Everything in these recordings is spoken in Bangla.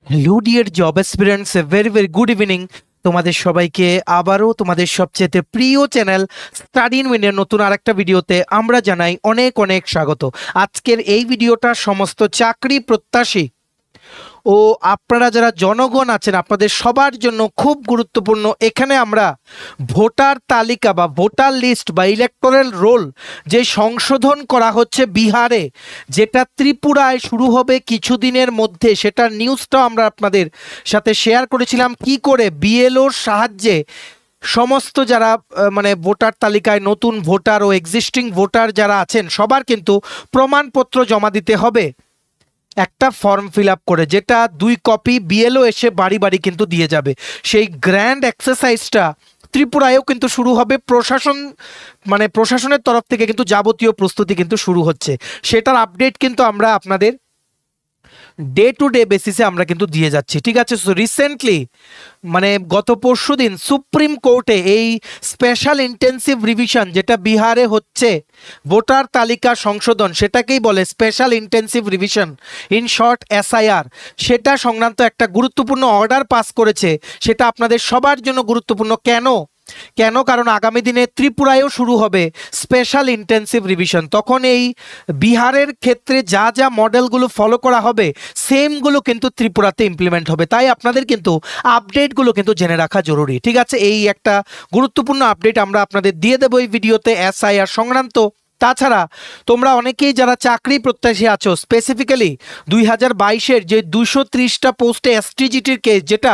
Hello dear job aspirants, very very good evening. তোমাদের সবাইকে আবারও তোমাদের সবচেয়ে প্রিয় চ্যানেল স্টাডি ইন উইনের নতুন আরেকটা ভিডিওতে আমরা জানাই অনেক অনেক স্বাগত। আজকের এই ভিডিওটা সমস্ত চাকরি প্রত্যাশী ও আপনারা যারা জনগণ আছেন আপনাদের সবার জন্য খুব গুরুত্বপূর্ণ। এখানে আমরা ভোটার তালিকা বা ভোটার লিস্ট বা ইলেকটোরাল রোল যে সংশোধন করা হচ্ছে বিহারে, যেটা ত্রিপুরায় শুরু হবে কিছুদিনের মধ্যে, সেটার নিউজটাও আমরা আপনাদের সাথে শেয়ার করেছিলাম। কি করে বিএলওর সাহায্যে সমস্ত যারা মানে ভোটার তালিকায় নতুন ভোটার ও এক্সিস্টিং ভোটার যারা আছেন সবার কিন্তু প্রমাণপত্র জমা দিতে হবে একটা ফর্ম ফিল আপ করে, যেটা 2 কপি বিএলও এসে বাড়ি বাড়ি কিন্তু দিয়ে যাবে। সেই গ্র্যান্ড এক্সারসাইজটা ত্রিপুরায়ও কিন্তু শুরু হবে। প্রশাসনের তরফ থেকে কিন্তু যাবতীয় প্রস্তুতি কিন্তু শুরু হচ্ছে। সেটার আপডেট কিন্তু আমরা আপনাদের ডে টু ডে বেসিসে আমরা কিন্তু দিয়ে যাচ্ছি, ঠিক আছে। সো রিসেন্টলি গত পরশু দিন সুপ্রিম কোর্টে এই স্পেশাল ইন্টেন্সিভ রিভিশন যেটা বিহারে হচ্ছে ভোটার তালিকা সংশোধন, সেটাকেই বলে special intensive revision, in short SIR, সেটা সংক্রান্ত একটা গুরুত্বপূর্ণ অর্ডার পাস করেছে। সেটা আপনাদের সবার জন্য গুরুত্বপূর্ণ। কেন কারণ আগামী দিনে ত্রিপুরায়ও শুরু হবে স্পেশাল ইন্টেন্সিভ রিভিশন। তখন এই বিহারের ক্ষেত্রে যা যা মডেলগুলো ফলো করা হবে সেমগুলো কিন্তু ত্রিপুরাতে ইমপ্লিমেন্ট হবে। তাই আপনাদের কিন্তু আপডেটগুলো কিন্তু জেনে রাখা জরুরি, ঠিক আছে। এই একটা গুরুত্বপূর্ণ আপডেট আমরা আপনাদের দিয়ে দেবো এই ভিডিওতে এসআইআর সংক্রান্ত। তাছাড়া তোমরা অনেকেই যারা চাকরি প্রত্যাশী আছো, স্পেসিফিক্যালি 2022-এর যে 230টা পোস্টে এসটিজিটির কেস, যেটা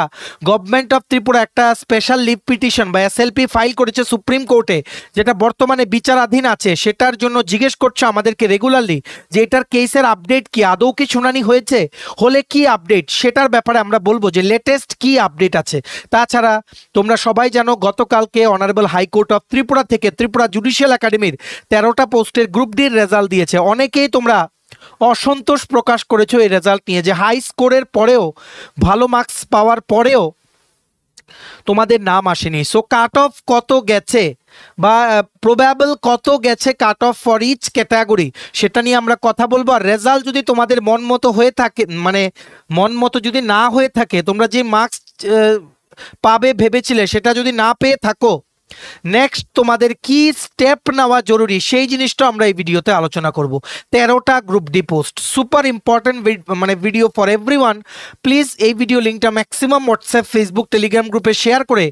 গভর্নমেন্ট অফ ত্রিপুরা একটা স্পেশাল লিভ পিটিশন বা এসএলপি ফাইল করেছে সুপ্রিম কোর্টে, যেটা বর্তমানে বিচারাধীন আছে, সেটার জন্য জিজ্ঞেস করছে আমাদেরকে রেগুলারলি যে এটার কেসের আপডেট কি, আদৌ কি শুনানি হয়েছে, হলে কি আপডেট, সেটার ব্যাপারে আমরা বলবো যে লেটেস্ট কি আপডেট আছে। তাছাড়া তোমরা সবাই জানো গতকালকে অনারেবল হাইকোর্ট অফ ত্রিপুরা থেকে ত্রিপুরা জুডিশিয়াল একাডেমির 13টা পোস্টের গ্রুপ ডির রেজাল্ট দিয়েছে। অনেকেই তোমরা অসন্তোষ প্রকাশ করেছো এই রেজাল্ট নিয়ে, যে হাই স্কোরের পরেও, ভালো মার্কস পাওয়ার পরেও তোমাদের নাম আসেনি। সো কাট অফ কত গেছে বা প্রবাবল কত গেছে cut off for each category, সেটা নিয়ে আমরা কথা বলবো। আর রেজাল্ট যদি তোমাদের মন মতো হয়ে থাকে, মন মতো যদি না হয়ে থাকে, তোমরা যে মার্কস পাবে ভেবেছিলে সেটা যদি না পেয়ে থাকো, নেক্সট তোমাদের কি স্টেপ নেওয়া জরুরি সেই জিনিসটা আমরা এই ভিডিওতে আলোচনা করব। 13টা group D post, super important video for everyone. Please এই ভিডিও লিঙ্কটা ম্যাক্সিমাম হোয়াটসঅ্যাপ, ফেসবুক, টেলিগ্রাম গ্রুপে শেয়ার করে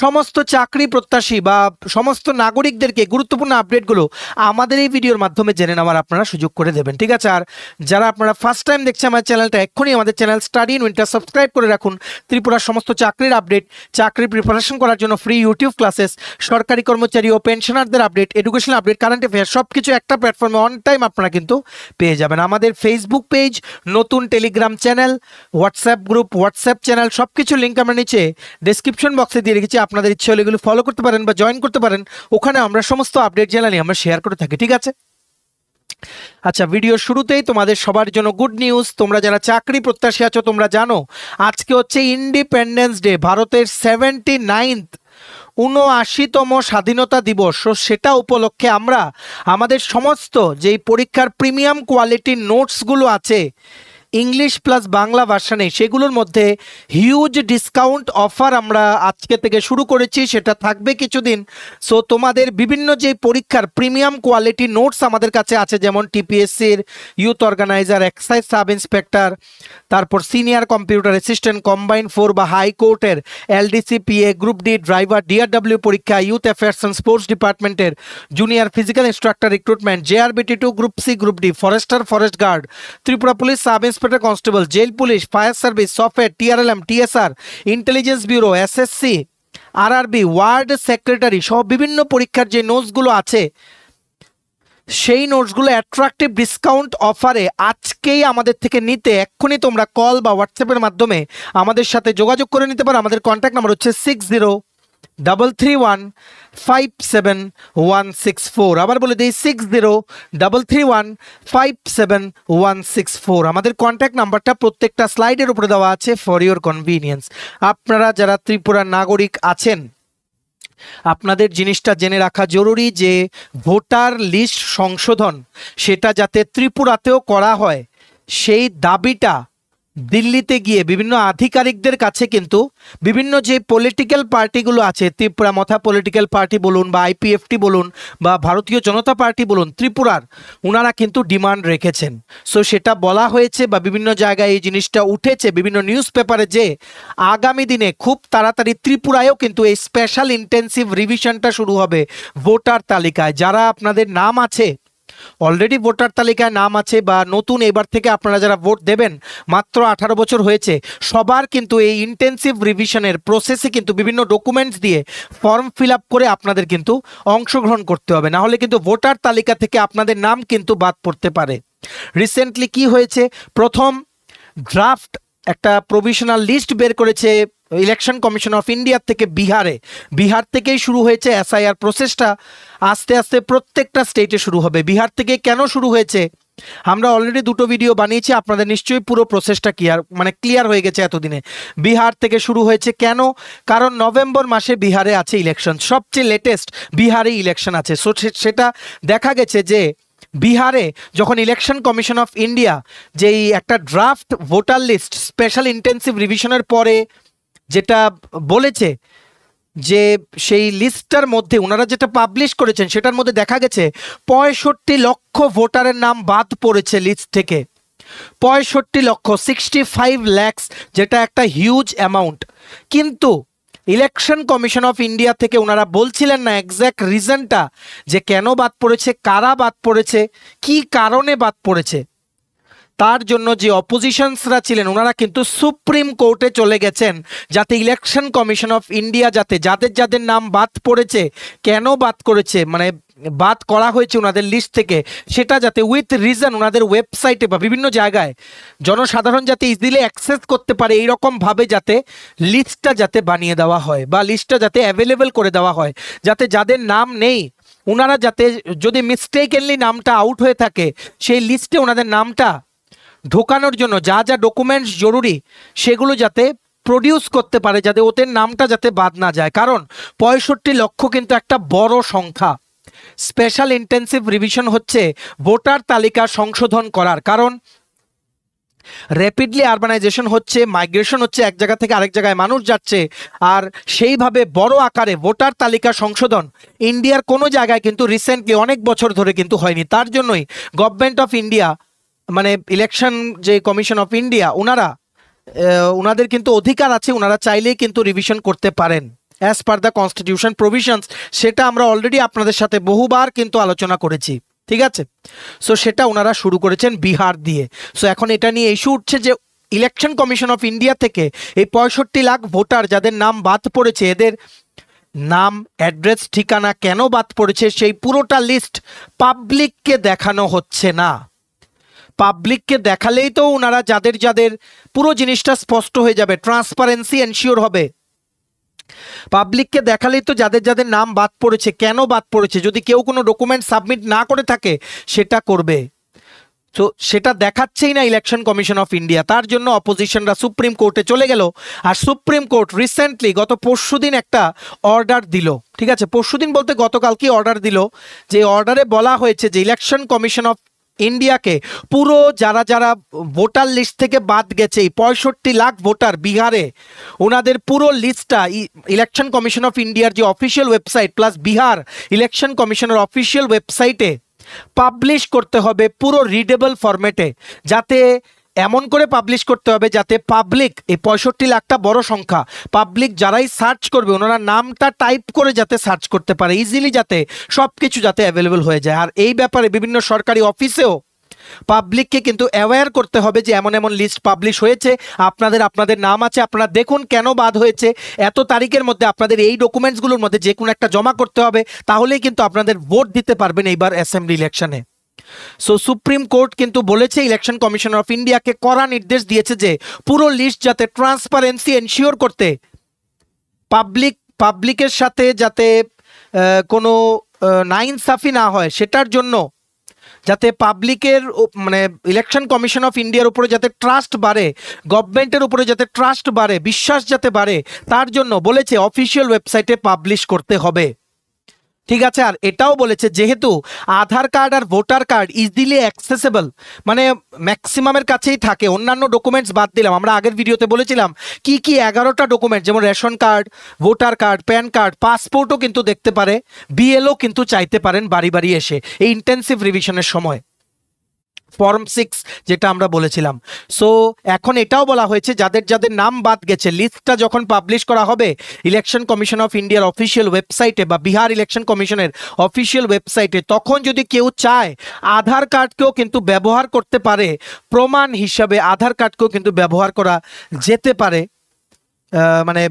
সমস্ত চাকরি প্রত্যাশী বা সমস্ত নাগরিকদেরকে গুরুত্বপূর্ণ আপডেটগুলো আমাদের এই ভিডিওর মাধ্যমে জেনে নেওয়ার আপনারা সুযোগ করে দেবেন, ঠিক আছে। আর যারা আপনারা ফার্স্ট টাইম দেখছেন আমার চ্যানেলটা, এক্ষুনি আমাদের channel study in winter subscribe করে রাখুন। ত্রিপুরার সমস্ত চাকরির আপডেট, চাকরির প্রিপারেশন করার জন্য ফ্রি ইউটিউব ক্লাসেস, সরকারি কর্মচারী ও পেনশনারদের update, educational update, current affair, সবকিছু একটা প্ল্যাটফর্মে অন টাইম আপনারা কিন্তু পেয়ে যাবেন। আমাদের ফেসবুক পেজ, নতুন Telegram channel, WhatsApp group, WhatsApp channel, সবকিছু লিঙ্ক আমরা নিচে ডেসক্রিপশন বক্সে দিয়ে রেখেছি। আপনাদের ইচ্ছে হলে এগুলো ফলো করতে পারেন বা জয়েন করতে পারেন। ওখানে আমরা সমস্ত আপডেট জানালি আমরা শেয়ার করে থাকি, ঠিক আছে। আচ্ছা, ভিডিও শুরুতেই তোমাদের সবার জন্য গুড নিউজ। তোমরা যারা চাকরি প্রত্যাশী আছো তোমরা জানো আজকে হচ্ছে ইন্ডিপেন্ডেন্স ডে, ভারতের 79তম স্বাধীনতা দিবস। সেটা উপলক্ষে আমরা আমাদের সমস্ত যেই পরীক্ষার প্রিমিয়াম কোয়ালিটির নোটসগুলো আছে ইংলিশ প্লাস বাংলা ভার্সানে, সেগুলোর মধ্যে হিউজ ডিসকাউন্ট অফার আমরা আজকে থেকে শুরু করেছি, সেটা থাকবে কিছুদিন। সো তোমাদের বিভিন্ন যে পরীক্ষার প্রিমিয়াম কোয়ালিটি নোটস আমাদের কাছে আছে, যেমন টিপিএসসির youth organiser, excise sub inspector, তারপর সিনিয়র কম্পিউটার অ্যাসিস্ট্যান্ট, কম্বাইন্ড 4 বা হাইকোর্টের LDC, PA, group D, driver, DRW পরীক্ষা, ইউথ অ্যাফেয়ার্স অ্যান্ড স্পোর্টস ডিপার্টমেন্টের junior physical instructor recruitment, JRBT two, group C, group D, forester, forest guard, Tripura police sub inspector constable, jail police, fire service, software, TRLM, TSR, intelligence bureau, SSC, RRB, ward secretary সহ বিভিন্ন পরীক্ষার যে নোটসগুলো আছে সেই নোটসগুলো অ্যাট্রাকটিভ ডিসকাউন্ট অফারে আজকেই আমাদের থেকে নিতে এক্ষুনি তোমরা কল বা হোয়াটসঅ্যাপের মাধ্যমে আমাদের সাথে যোগাযোগ করে নিতে পারো। আমাদের কন্ট্যাক্ট নাম্বার হচ্ছে 6033157164। আবার বলে দিই 6033157164। আমাদের কন্ট্যাক্ট নাম্বারটা প্রত্যেকটা স্লাইডের উপরে দেওয়া আছে ফর ইওর কনভিনিয়েন্স। আপনারা যারা ত্রিপুরার নাগরিক আছেন আপনাদের জিনিসটা জেনে রাখা জরুরি যে ভোটার লিস্ট সংশোধন সেটা যাতে ত্রিপুরাতেও করা হয় সেই দাবিটা দিল্লিতে গিয়ে বিভিন্ন আধিকারিকদের কাছে কিন্তু বিভিন্ন যে পলিটিক্যাল পার্টিগুলো আছে, ত্রিপুরা মথা পলিটিক্যাল পার্টি বলুন বা আইপিএফটি বলুন বা ভারতীয় জনতা পার্টি বলুন, ত্রিপুরার ওনারা কিন্তু ডিমান্ড রেখেছেন। সো সেটা বলা হয়েছে বা বিভিন্ন জায়গায় এই জিনিসটা উঠেছে বিভিন্ন নিউজ পেপারে যে আগামী দিনে খুব তাড়াতাড়ি ত্রিপুরায়ও কিন্তু এই স্পেশাল ইন্টেন্সিভ রিভিশনটা শুরু হবে ভোটার তালিকায়। যারা আপনাদের নাম আছে, অলরেডি ভোটার তালিকায় নাম আছে বা নতুন এবার থেকে আপনারা যারা ভোট দেবেন, মাত্র 18 বছর হয়েছে, সবার কিন্তু এই ইন্টেন্সিভ রিভিশনের প্রসেসে কিন্তু বিভিন্ন ডকুমেন্টস দিয়ে ফর্ম ফিল আপ করে আপনাদের কিন্তু অংশগ্রহণ করতে হবে, না হলে কিন্তু ভোটার তালিকা থেকে আপনাদের নাম কিন্তু বাদ পড়তে পারে। রিসেন্টলি কি হয়েছে, প্রথম ড্রাফট একটা প্রভিশনাল লিস্ট বের করেছে ইলেকশন কমিশন অফ ইন্ডিয়া থেকে বিহার থেকেই শুরু হয়েছে এসআইআর প্রসেসটা। আস্তে আস্তে প্রত্যেকটা স্টেটে শুরু হবে। বিহার থেকে কেন শুরু হয়েছে, আমরা অলরেডি দুটো ভিডিও বানিয়েছি, আপনাদের নিশ্চয়ই পুরো প্রসেসটা ক্লিয়ার হয়ে গেছে এতদিনে। বিহার থেকে শুরু হয়েছে কেন, কারণ নভেম্বর মাসে বিহারে আছে ইলেকশন, সবচেয়ে লেটেস্ট বিহারে ইলেকশন আছে। সো সেটা দেখা গেছে যে বিহারে যখন ইলেকশন কমিশন অফ ইন্ডিয়া যেই একটা draft voter list special intensive রিভিশনের পরে যেটা বলেছে যে সেই লিস্টটার মধ্যে ওনারা যেটা পাবলিশ করেছেন সেটার মধ্যে দেখা গেছে 65 লক্ষ ভোটারের নাম বাদ পড়েছে লিস্ট থেকে। 65 লক্ষ, 65 lakhs, যেটা একটা হিউজ অ্যামাউন্ট। কিন্তু ইলেকশন কমিশন অফ ইন্ডিয়া থেকে ওনারা বলছিলেন না এক্স্যাক্ট রিজনটা যে কেন বাদ পড়েছে, কারা বাদ পড়েছে, কি কারণে বাদ পড়েছে। তার জন্য যে অপোজিশনসরা ছিলেন ওনারা কিন্তু সুপ্রিম কোর্টে চলে গেছেন যাতে ইলেকশন কমিশন অফ ইন্ডিয়া যাতে যাদের নাম বাদ পড়েছে, কেন বাদ করেছে, মানে বাদ করা হয়েছে ওনাদের লিস্ট থেকে, সেটা যাতে উইথ রিজন ওনাদের ওয়েবসাইটে বা বিভিন্ন জায়গায় জনসাধারণ যাতে ইজিলি অ্যাক্সেস করতে পারে এইরকমভাবে যাতে লিস্টটা যাতে বানিয়ে দেওয়া হয় বা লিস্টটা যাতে অ্যাভেলেবেল করে দেওয়া হয়, যাতে যাদের নাম নেই ওনারা যাতে যদি মিস্টেকেনলি নামটা আউট হয়ে থাকে সেই লিস্টে ওনাদের নামটা ঢোকানোর জন্য যা যা ডকুমেন্টস জরুরি সেগুলো যাতে প্রডিউস করতে পারে, যাতে ওদের নামটা যাতে বাদ না যায়। কারণ 65 লক্ষ কিন্তু একটা বড় সংখ্যা। স্পেশাল ইন্টেন্সিভ রিভিশন হচ্ছে ভোটার তালিকা সংশোধন করার, কারণ র্যাপিডলি আরবানাইজেশন হচ্ছে, মাইগ্রেশন হচ্ছে, এক জায়গা থেকে আরেক জায়গায় মানুষ যাচ্ছে, আর সেইভাবে বড় আকারে ভোটার তালিকা সংশোধন ইন্ডিয়ার কোনো জায়গায় কিন্তু রিসেন্টলি অনেক বছর ধরে কিন্তু হয়নি। তার জন্যই গভর্নমেন্ট অফ ইন্ডিয়া মানে ইলেকশন যে কমিশন অফ ইন্ডিয়া ওনাদের কিন্তু অধিকার আছে, ওনারা চাইলেই কিন্তু রিভিশন করতে পারেন as per the constitution provisions. সেটা আমরা অলরেডি আপনাদের সাথে বহুবার কিন্তু আলোচনা করেছি, ঠিক আছে। সো সেটা ওনারা শুরু করেছেন বিহার দিয়ে। সো এখন এটা নিয়ে ইস্যু উঠছে যে ইলেকশন কমিশন অফ ইন্ডিয়া থেকে এই 65 লাখ ভোটার যাদের নাম বাদ পড়েছে, এদের নাম, অ্যাড্রেস, ঠিকানা কেন বাদ পড়েছে সেই পুরোটা লিস্ট পাবলিককে দেখানো হচ্ছে না। পাবলিককে দেখালেই তো ওনারা যাদের পুরো জিনিসটা স্পষ্ট হয়ে যাবে, ট্রান্সপারেন্সি এনশিওর হবে। পাবলিককে দেখালেই তো যাদের নাম বাদ পড়েছে, কেন বাদ পড়েছে, যদি কেউ কোনো ডকুমেন্ট সাবমিট না করে থাকে সেটা করবে। তো সেটা দেখাচ্ছেই না ইলেকশন কমিশন অফ ইন্ডিয়া। তার জন্য অপোজিশনরা সুপ্রিম কোর্টে চলে গেল। আর সুপ্রিম কোর্ট রিসেন্টলি গত পরশুদিন একটা অর্ডার দিল, ঠিক আছে, পরশুদিন বলতে গতকালকে অর্ডার দিল, যে অর্ডারে বলা হয়েছে যে ইলেকশন কমিশন অফ ইন্ডিয়াকে পুরো যারা ভোটার লিস্ট থেকে বাদ গেছে, 65 লাখ ভোটার বিহারে, ওনাদের পুরো লিস্টটা ইলেকশন কমিশন অফ ইন্ডিয়ার যে official website plus Bihar election কমিশনের অফিসিয়াল ওয়েবসাইটে পাবলিশ করতে হবে পুরো রিডেবল ফরম্যাটে। যাতে এমন করে পাবলিশ করতে হবে যাতে পাবলিক, এই 65 লাখটা বড় সংখ্যা, পাবলিক যারাই সার্চ করবে ওনারা নামটা টাইপ করে যাতে সার্চ করতে পারে ইজিলি, যাতে সব কিছু যাতে অ্যাভেলেবল হয়ে যায়। আর এই ব্যাপারে বিভিন্ন সরকারি অফিসেও পাবলিককে কিন্তু অ্যাওয়্যার করতে হবে যে এমন এমন লিস্ট পাবলিশ হয়েছে, আপনাদের নাম আছে, আপনারা দেখুন কেন বাদ হয়েছে, এত তারিখের মধ্যে আপনাদের এই ডকুমেন্টসগুলোর মধ্যে যে কোনো একটা জমা করতে হবে, তাহলেই কিন্তু আপনাদের ভোট দিতে পারবেন এইবার অ্যাসেম্বলি ইলেকশনে। সো সুপ্রিম কোর্ট কিন্তু বলেছে ইলেকশন কমিশন অফ ইন্ডিয়াকে কড়া নির্দেশ দিয়েছে যে পুরো লিস্ট যাতে ট্রান্সপারেন্সি এনশিওর করতে, পাবলিকের সাথে যাতে কোনো নাইনসাফি না হয় সেটার জন্য, যাতে পাবলিকের মানে ইলেকশন কমিশন অফ ইন্ডিয়ার উপরে যাতে ট্রাস্ট বাড়ে, গভর্নমেন্টের উপরে যাতে ট্রাস্ট বাড়ে, বিশ্বাস যাতে বাড়ে, তার জন্য বলেছে অফিসিয়াল ওয়েবসাইটে পাবলিশ করতে হবে। ঠিক আছে। আর এটাও বলেছে যেহেতু আধার কার্ড আর ভোটার কার্ড ইজিলি অ্যাক্সেসেবল, মানে ম্যাক্সিমামের কাছেই থাকে, অন্যান্য ডকুমেন্টস বাদ দিলাম। আমরা আগের ভিডিওতে বলেছিলাম কি কি 11টা ডকুমেন্ট, যেমন ration card, voter card, PAN card, পাসপোর্টও কিন্তু দেখতে পারে, বিএলও কিন্তু চাইতে পারেন বাড়ি বাড়ি এসে এই ইন্টেন্সিভ রিভিশনের সময়, ফর্ম 6 যেটা আমরা বলেছিলাম। সো এখন এটাও বলা হয়েছে যাদের যাদের নাম বাদ গেছে, লিস্টটা যখন পাবলিশ করা হবে ইলেকশন কমিশন অফ ইন্ডিয়ার অফিসিয়াল ওয়েবসাইটে বা বিহার ইলেকশন কমিশনের অফিসিয়াল ওয়েবসাইটে, তখন যদি কেউ চায় আধার কার্ডকেও কিন্তু ব্যবহার করতে পারে, প্রমাণ হিসাবে আধার কার্ডকেও কিন্তু ব্যবহার করা যেতে পারে। মানে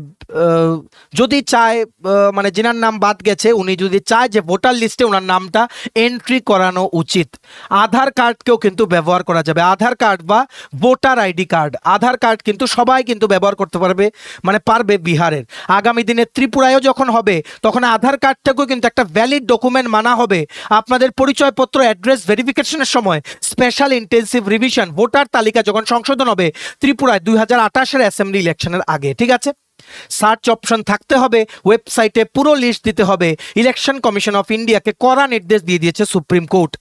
যদি চায়, মানে যেনার নাম বাদ গেছে উনি যদি চায় যে ভোটার লিস্টে ওনার নামটা এন্ট্রি করানো উচিত, আধার কার্ডকেও কিন্তু ব্যবহার করা যাবে। আধার কার্ড বা ভোটার আইডি কার্ড, আধার কার্ড কিন্তু সবাই কিন্তু ব্যবহার করতে পারবে, মানে পারবে বিহারের। আগামী দিনে ত্রিপুরায়ও যখন হবে তখন আধার কার্ডটাকেও কিন্তু একটা ভ্যালিড ডকুমেন্ট মানা হবে। আপনাদের পরিচয়পত্র অ্যাড্রেস ভেরিফিকেশনের সময় স্পেশাল ইন্টেন্সিভ রিভিশন ভোটার তালিকা যখন সংশোধন হবে ত্রিপুরায় 2028-এর অ্যাসেম্বলি ইলেকশনের আগে, ঠিক আছে। সার্চ অপশন থাকতে হবে, ওয়েবসাইটে পুরো লিস্ট দিতে হবে। ইলেকশন কমিশন অফ ইন্ডিয়াকে কড়া নির্দেশ দিয়ে দিয়েছে সুপ্রিম কোর্ট,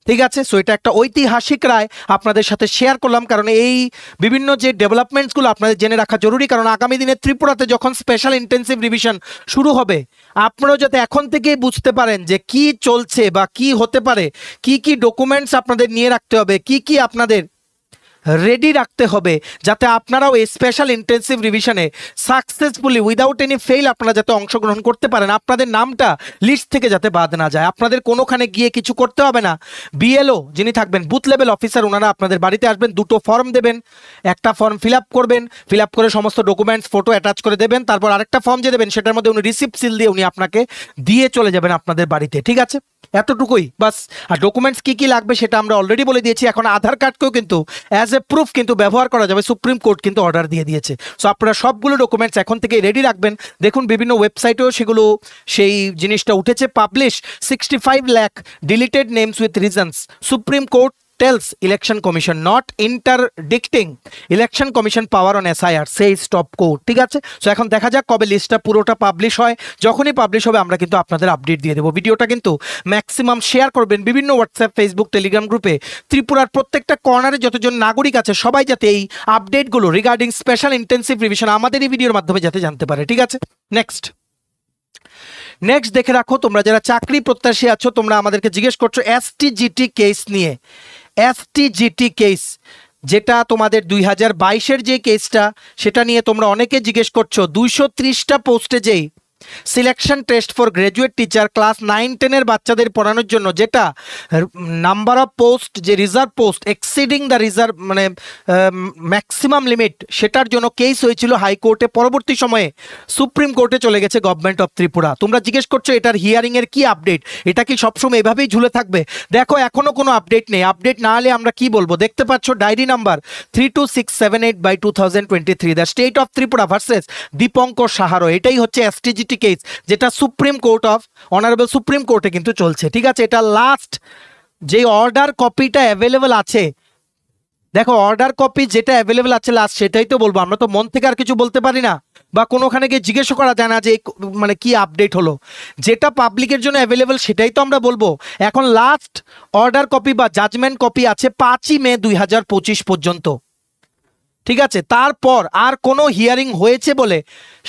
ঠিক আছে। সো এটা একটা ঐতিহাসিক রায় আপনাদের সাথে শেয়ার করলাম, কারণ এই বিভিন্ন যে ডেভেলপমেন্টসগুলো আপনাদের জেনে রাখা জরুরি, কারণ আগামী দিনে ত্রিপুরাতে যখন স্পেশাল ইন্টেন্সিভ রিভিশন শুরু হবে আপনারাও যাতে এখন থেকেই বুঝতে পারেন যে কি চলছে বা কি হতে পারে, কি কি ডকুমেন্টস আপনাদের নিয়ে রাখতে হবে, কি কি আপনাদের রেডি রাখতে হবে, যাতে আপনারাও এই স্পেশাল ইন্টেন্সিভ রিভিশনে সাকসেসফুলি উইদাউট এনি ফেল আপনারা যাতে অংশগ্রহণ করতে পারেন, আপনাদের নামটা লিস্ট থেকে যাতে বাদ না যায়। আপনাদের কোনোখানে গিয়ে কিছু করতে হবে না, বিএলও যিনি থাকবেন বুথ লেভেল অফিসার ওনারা আপনাদের বাড়িতে আসবেন, দুটো ফর্ম দেবেন, একটা ফর্ম ফিল আপ করবেন, ফিল আপ করে সমস্ত ডকুমেন্টস ফটো অ্যাটাচ করে দেবেন, তারপর আরেকটা ফর্ম যে দেবেন সেটার মধ্যে উনি রিসিপ্ট সিল দিয়ে উনি আপনাকে দিয়ে চলে যাবেন আপনাদের বাড়িতে, ঠিক আছে। এতটুকুই বাস। আর ডকুমেন্টস কি কি লাগবে সেটা আমরা অলরেডি বলে দিয়েছি। এখন আধার কার্ডকেও কিন্তু অ্যাজ এ প্রুফ কিন্তু ব্যবহার করা যাবে, সুপ্রিম কোর্ট কিন্তু অর্ডার দিয়ে দিয়েছে। সো আপনারা সবগুলো ডকুমেন্টস এখন থেকে রেডি রাখবেন। দেখুন বিভিন্ন ওয়েবসাইটেও সেগুলো সেই জিনিসটা উঠেছে, publish 65 lakh deleted names with reasons, supreme court tells election commission not interdicting election commission power on SIR say stop court, ঠিক আছে। সো এখন দেখা যাক কবে লিস্টটা পুরোটা পাবলিশ হয়, যখনই পাবলিশ হবে আমরা কিন্তু আপনাদের আপডেট দিয়ে দেবো। ভিডিওটা কিন্তু ম্যাক্সিমাম শেয়ার করবেন বিভিন্ন হোয়াটসঅ্যাপ, ফেসবুক, টেলিগ্রাম গ্রুপে। ত্রিপুরার প্রত্যেকটা কর্নারে যতজন নাগরিক আছে সবাই যাতে এই আপডেটগুলো রিগার্ডিং স্পেশাল ইন্টেন্সিভ রিভিশন আমাদের এই ভিডিওর মাধ্যমে যাতে জানতে পারে, ঠিক আছে। নেক্সট দেখে রাখো, তোমরা যারা চাকরি প্রত্যাশী আছো তোমরা আমাদেরকে জিজ্ঞেস করছো STGT কেস নিয়ে। STGT কেস যেটা তোমাদের 2022-এর যে কেসটা সেটা নিয়ে তোমরা অনেকে জিজ্ঞেস করছো। 230টা পোস্টে যেই selection test for graduate teacher class 9-10-এর বাচ্চাদের পড়ানোর জন্য, যেটা নাম্বার অফ পোস্ট যে reserve post exceeding the reserve মানে ম্যাক্সিমাম লিমিট, সেটার জন্য কেস হয়েছিল হাইকোর্টে, পরবর্তী সময়ে সুপ্রিম কোর্টে চলে গেছে গভর্নমেন্ট অফ ত্রিপুরা। তোমরা জিজ্ঞেস করছো এটার হিয়ারিংয়ের কি আপডেট, এটা কি সবসময় এভাবেই ঝুলে থাকবে? দেখো এখনো কোনো আপডেট নেই, আপডেট না হলে আমরা কি বলবো। দেখতে পাচ্ছ diary number 32678/2023 the state of Tripura versus Dipankar সাহারো, এটাই হচ্ছে STGT কেস যেটা supreme court of honourable supreme কোর্টে কিন্তু চলছে, ঠিক আছে। এটা লাস্ট যে অর্ডার কপিটা অ্যাভেলেবল আছে, দেখো অর্ডার কপি যেটা অ্যাভেলেবল আছে লাস্ট সেটাই তো বলবো, আমরা তো মন থেকে আর কিছু বলতে পারি না, বা কোনোখানে গিয়ে জিজ্ঞেস করা যায় না যে মানে কি আপডেট হলো। যেটা পাবলিকের জন্য অ্যাভেলেবল সেটাই তো আমরা বলবো। এখন লাস্ট অর্ডার কপি বা জাজমেন্ট কপি আছে 5ই মে 2025 পর্যন্ত, ঠিক আছে। তারপর আর কোনো হিয়ারিং হয়েছে বলে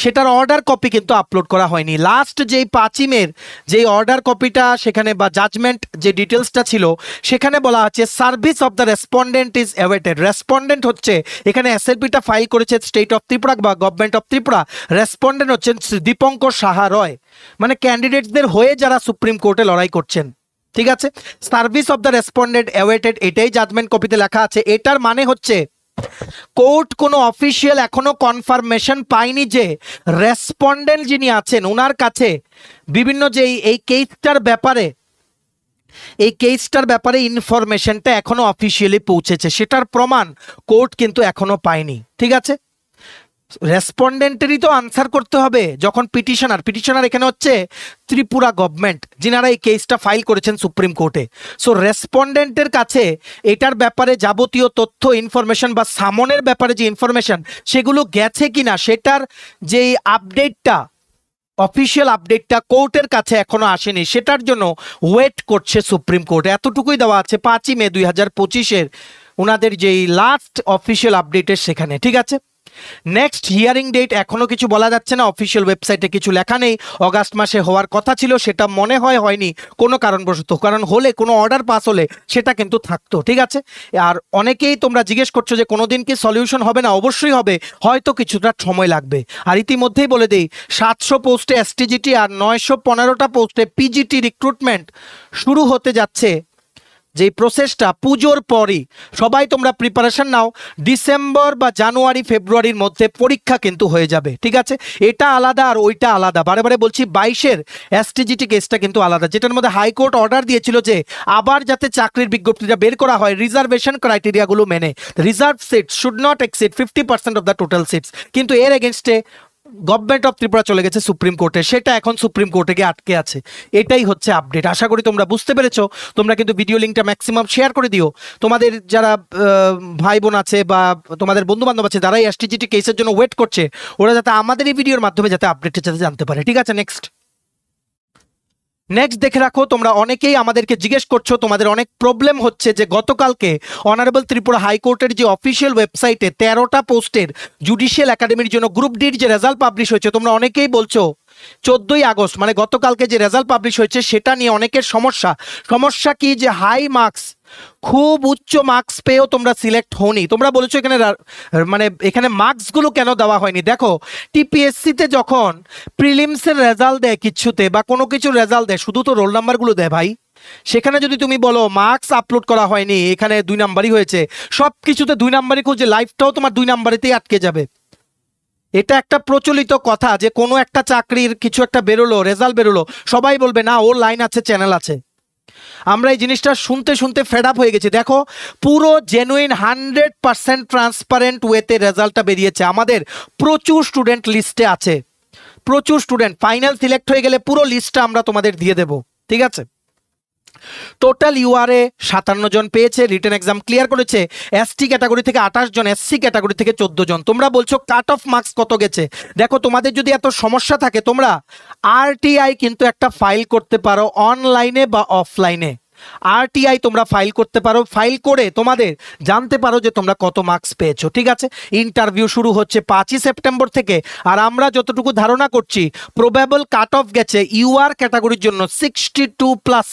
সেটার অর্ডার কপি কিন্তু আপলোড করা হয়নি। লাস্ট যেই 5ই মের যেই অর্ডার কপিটা সেখানে বা জাজমেন্ট যে ডিটেলসটা ছিল সেখানে বলা আছে service of the respondent is awaited. Respondent হচ্ছে এখানে SLPটা ফাইল করেছে স্টেট অফ ত্রিপুরা বা গভর্নমেন্ট অফ ত্রিপুরা, রেসপন্ডেন্ট হচ্ছেন দীপঙ্কর সাহা রয়, মানে ক্যান্ডিডেটসদের হয়ে যারা সুপ্রিম কোর্টে লড়াই করছেন, ঠিক আছে। Service of the respondent awaited এটাই জাজমেন্ট কপিতে লেখা আছে। এটার মানে হচ্ছে কোর্ট কোনো অফিসিয়াল এখনো কনফার্মেশন পায়নি যে রেসপন্ডেন্ট যিনি আছেন ওনার কাছে বিভিন্ন যে এই কেসটার ব্যাপারে ইনফরমেশনটা এখনো অফিসিয়ালি পৌঁছেছে, সেটার প্রমাণ কোর্ট কিন্তু এখনো পায়নি, ঠিক আছে। রেসপন্ডেন্টেরই তো আনসার করতে হবে যখন পিটিশনার এখানে হচ্ছে ত্রিপুরা গভর্নমেন্ট, যিনারা এই কেসটা ফাইল করেছেন সুপ্রিম কোর্টে। সো রেসপন্ডেন্টের কাছে এটার ব্যাপারে যাবতীয় তথ্য ইনফরমেশন বা সামনের ব্যাপারে যে ইনফরমেশন সেগুলো গেছে কিনা সেটার যে আপডেটটা অফিসিয়াল আপডেটটা কোর্টের কাছে এখনো আসেনি, সেটার জন্য ওয়েট করছে সুপ্রিম কোর্ট। এতটুকুই দেওয়া আছে 5ই মে 2025 ওনাদের যেই লাস্ট অফিসিয়াল আপডেটের সেখানে, ঠিক আছে। নেক্সট হিয়ারিং ডেট এখনো কিছু বলা যাচ্ছে না, অফিসিয়াল ওয়েবসাইটে কিছু লেখা নেই। অগাস্ট মাসে হওয়ার কথা ছিল, সেটা মনে হয় হয়নি কোনো কারণবশত, কারণ হলে কোনো অর্ডার পাস হলে সেটা কিন্তু থাকতো, ঠিক আছে। আর অনেকেই তোমরা জিজ্ঞেস করছো যে কোনোদিন কি সলিউশন হবে না, অবশ্যই হবে, হয়তো কিছুটা সময় লাগবে। আর ইতিমধ্যেই বলে দিই 700 পোস্টে এসটিজিটি আর 915টা পোস্টে পিজিটি রিক্রুটমেন্ট শুরু হতে যাচ্ছে। যে প্রসেসটা পুজোর পরই, সবাই তোমরা প্রিপারেশন নাও, ডিসেম্বর বা জানুয়ারি ফেব্রুয়ারির মধ্যে পরীক্ষা কিন্তু হয়ে যাবে, ঠিক আছে। এটা আলাদা আর ওইটা আলাদা, বারে বারে বলছি 22-এর এসটিজিটি কেসটা কিন্তু আলাদা, যেটার মধ্যে হাইকোর্ট অর্ডার দিয়েছিল যে আবার যাতে চাকরির বিজ্ঞপ্তিটা বের করা হয় রিজার্ভেশন ক্রাইটেরিয়াগুলো মেনে, reserve seats should not exceed 50% of the total seats, কিন্তু এর এগেনস্টে গভর্নমেন্ট অফ ত্রিপুরা চলে গেছে সুপ্রিম কোর্টে, সেটা এখন সুপ্রিম কোর্টে গিয়ে আটকে আছে। এটাই হচ্ছে আপডেট। আশা করি তোমরা বুঝতে পেরেছো। তোমরা কিন্তু ভিডিও লিঙ্কটা ম্যাক্সিমাম শেয়ার করে দিও তোমাদের যারা ভাই বোন আছে বা তোমাদের বন্ধু বান্ধব আছে যারা এসটিজিটি কেসের জন্য ওয়েট করছে, ওরা যাতে আমাদের এই ভিডিওর মাধ্যমে যাতে আপডেটটা যাতে জানতে পারে, ঠিক আছে। নেক্সট দেখে রাখো, তোমরা অনেকেই আমাদেরকে জিজ্ঞেস করছো, তোমাদের অনেক প্রবলেম হচ্ছে যে গতকালকে অনারেবল ত্রিপুরা হাইকোর্টের যে অফিসিয়াল ওয়েবসাইটে 13টা পোস্টের জুডিশিয়াল একাডেমির জন্য গ্রুপ ডির যে রেজাল্ট পাবলিশ হয়েছে, তোমরা অনেকেই বলছো 14ই আগস্ট মানে গতকালকে যে রেজাল্ট পাবলিশ হয়েছে সেটা নিয়ে অনেকের সমস্যা কি যে হাই মার্কস, খুব উচ্চ মার্কস পেয়েও তোমরা সিলেক্ট হওনি। তোমরা বলেছো এখানে মানে এখানে মার্কসগুলো কেন দেওয়া হয়নি। দেখো টিপিএসসিতে যখন প্রিলিমসের রেজাল্ট দেয় কিছুতে বা কোনো কিছু রেজাল্ট দেয়, শুধু তো রোল নাম্বারগুলো দেয় ভাই। সেখানে যদি তুমি বলো মার্কস আপলোড করা হয়নি, এখানে 2 নাম্বারই হয়েছে, সব কিছুতে 2 নাম্বারই খুঁজে, লাইফটাও তোমার 2 নাম্বারেতেই আটকে যাবে। এটা একটা প্রচলিত কথা যে কোনো একটা চাকরির কিছু একটা বেরোলো, রেজাল্ট বেরোলো, সবাই বলবে না ওর লাইন আছে, চ্যানেল আছে। আমরা এই জিনিসটা শুনতে শুনতে ফেড আপ হয়ে গেছি। দেখো পুরো জেনুইন 100% ট্রান্সপারেন্ট ওয়েতে রেজাল্টটা বেরিয়েছে, আমাদের প্রচুর স্টুডেন্ট লিস্টে আছে, প্রচুর স্টুডেন্ট ফাইনাল সিলেক্ট হয়ে গেলে পুরো লিস্টটা আমরা তোমাদের দিয়ে দেব, ঠিক আছে। টোটাল ইউআরএ 57 জন পেয়েছে, রিটেন এক্সাম ক্লিয়ার করেছে। এসটি ক্যাটাগরি থেকে 28 জন, এসসি ক্যাটাগরি থেকে 14 জন। তোমরা বলছো কাট অফ মার্কস কত গেছে। দেখো তোমাদের যদি এত সমস্যা থাকে তোমরা আরটিআই কিন্তু একটা ফাইল করতে পারো, অনলাইনে বা অফলাইনে। আরটিআই তোমরা ফাইল করতে পারো, ফাইল করে তোমাদের জানতে পারো যে তোমরা কত মার্কস পেয়েছো, ঠিক আছে। ইন্টারভিউ শুরু হচ্ছে 5ই সেপ্টেম্বর থেকে, আর আমরা যতটুকু ধারণা করছি প্রবাবল কাট অফ গেছে ইউআর ক্যাটাগরির জন্য 62+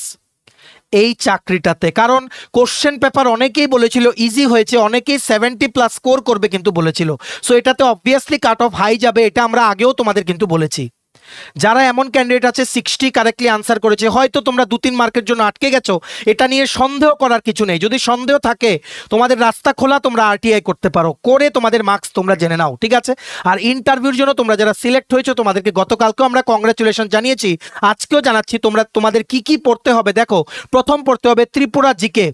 এই চাকরিটাতে, কারণ কোশ্চেন পেপার অনেকেই বলেছিল ইজি হয়েছে, অনেকেই 70+ স্কোর করবে কিন্তু বলেছিল। সো এটাতে অবভিয়াসলি কাট অফ হাই যাবে, এটা আমরা আগেও তোমাদের কিন্তু বলেছি। যারা এমন ক্যান্ডিডেট আছে 60 কারেক্টলি আনসার করেছে, হয়তো তোমরা 2-3 মার্কের জন্য আটকে গেছো, এটা নিয়ে সন্দেহ করার কিছু নেই। যদি সন্দেহ থাকে তোমাদের রাস্তা খোলা, তোমরা আরটিআই করতে পারো, করে তোমাদের মার্কস তোমরা জেনে নাও, ঠিক আছে। আর ইন্টারভিউর জন্য তোমরা যারা সিলেক্ট হয়েছো তোমাদেরকে গতকালকেও আমরা কংগ্রাচুলেশন জানিয়েছি, আজকেও জানাচ্ছি। তোমাদের কি কি পড়তে হবে দেখো, প্রথম পড়তে হবে Tripura GK,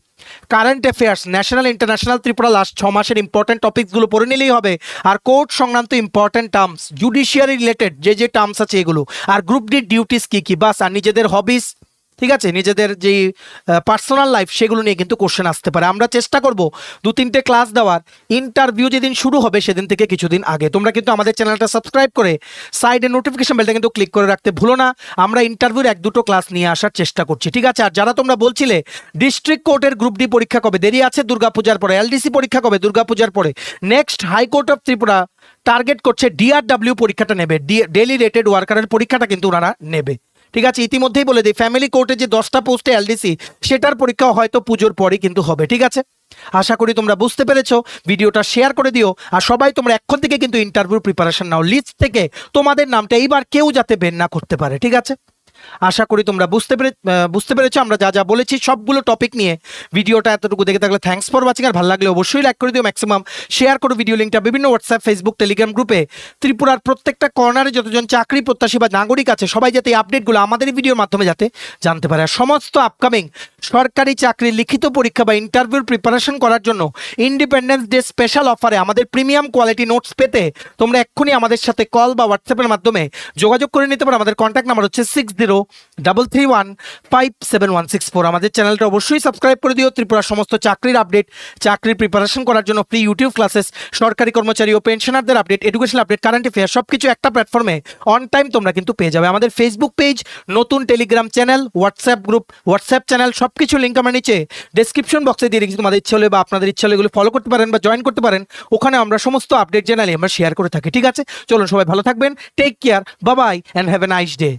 current affairs, national international Tripura last 6 মাসের ইম্পর্টেন্ট টপিকসগুলো পড়ে নিলেই হবে। আর কোর্ট সংক্রান্ত ইম্পর্টেন্ট টার্মস, জুডিশিয়ারি রিলেটেড যে টার্মস আছে এগুলো, আর গ্রুপ ডি ডিউটিস কি বাস, আর নিজেদের হবিস, ঠিক আছে, নিজেদের যে পার্সোনাল লাইফ সেগুলো নিয়ে কিন্তু কোশ্চেন আসতে পারে। আমরা চেষ্টা করব 2-3টে ক্লাস দেওয়ার, ইন্টারভিউ যেদিন শুরু হবে সেদিন থেকে কিছুদিন আগে। তোমরা কিন্তু আমাদের চ্যানেলটা সাবস্ক্রাইব করে সাইডে নোটিফিকেশন বেলটা কিন্তু ক্লিক করে রাখতে ভুলো না। আমরা ইন্টারভিউর 1-2টো ক্লাস নিয়ে আসার চেষ্টা করছি, ঠিক আছে। আর যারা তোমরা বলছিলে ডিস্ট্রিক্ট কোর্টের গ্রুপ ডি পরীক্ষা কবে, দেরি আছে দুর্গাপূজার পরে, এলডিসি পরীক্ষা কবে, দুর্গাপূজার পরে। Next high court of Tripura target করছে ডিআরডব্লিউ পরীক্ষাটা নেবে, ডেলি রেটেড ওয়ার্কারের পরীক্ষাটা কিন্তু ওনারা নেবে, ঠিক আছে। ইতিমধ্যেই বলে দিই ফ্যামিলি কোর্টে যে 10টা পোস্টে এলডিসি, সেটার পরীক্ষা হয়তো পুজোর পরই কিন্তু হবে, ঠিক আছে। আশা করি তোমরা বুঝতে পেরেছো, ভিডিওটা শেয়ার করে দিও। আর সবাই তোমরা এখন থেকে কিন্তু ইন্টারভিউ প্রিপারেশন নাও, লিস্ট থেকে তোমাদের নামটা এইবার কেউ যাতে বের না করতে পারে, ঠিক আছে। আশা করি তোমরা বুঝতে পেরেছো আমরা যা যা বলেছি সবগুলো টপিক নিয়ে। ভিডিওটা এতটুকু দেখে থাকলে থ্যাঙ্কস ফর ওয়াচিং, আর ভালো লাগলে অবশ্যই লাইক করে দিও, ম্যাক্সিমাম শেয়ার করো ভিডিও লিঙ্কটা বিভিন্ন হোয়াটসঅ্যাপ, ফেসবুক, টেলিগ্রাম গ্রুপে। ত্রিপুরার প্রত্যেকটা কর্নারে যতজন চাকরি প্রত্যাশী বা নাগরিক আছে সবাই যাতে এই আপডেটগুলো আমাদের ভিডিওর মাধ্যমে যাতে জানতে পারে। আর সমস্ত আপকামিং সরকারি চাকরির লিখিত পরীক্ষা বা ইন্টারভিউর প্রিপারেশন করার জন্য ইন্ডিপেন্ডেন্স ডে স্পেশাল অফারে আমাদের প্রিমিয়াম কোয়ালিটি নোটস পেতে তোমরা এক্ষুনি আমাদের সাথে কল বা হোয়াটসঅ্যাপের মাধ্যমে যোগাযোগ করে নিতে পারো। আমাদের কন্ট্যাক্ট নাম্বার হচ্ছে 60 033157164। আমাদের চ্যানেলটা অবশ্যই সাবস্ক্রাইব করে দিও। ত্রিপুরার সমস্ত চাকরির আপডেট, চাকরির প্রিপারেশন করার জন্য ফ্রি ইউটিউব ক্লাসেস, সরকারি কর্মচারী ও পেনশনারদের update, educational update, current affair সবকিছু একটা প্ল্যাটফর্মে অন টাইম তোমরা কিন্তু পেয়ে যাবে। আমাদের ফেসবুক পেজ, নতুন Telegram channel, WhatsApp group, WhatsApp channel সবকিছু লিঙ্ক আমরা নিচে ডেসক্রিপশন বক্সে দিয়ে রেখেছি। তোমাদের ইচ্ছে হলে বা আপনাদের ইচ্ছে হলে এগুলো ফলো করতে পারেন বা জয়েন করতে পারেন। ওখানে আমরা সমস্ত আপডেট জেনারেলি আমরা শেয়ার করে থাকি। ঠিক আছে, চলুন সবাই ভালো থাকবেন। Take care, bye bye and have a nice day.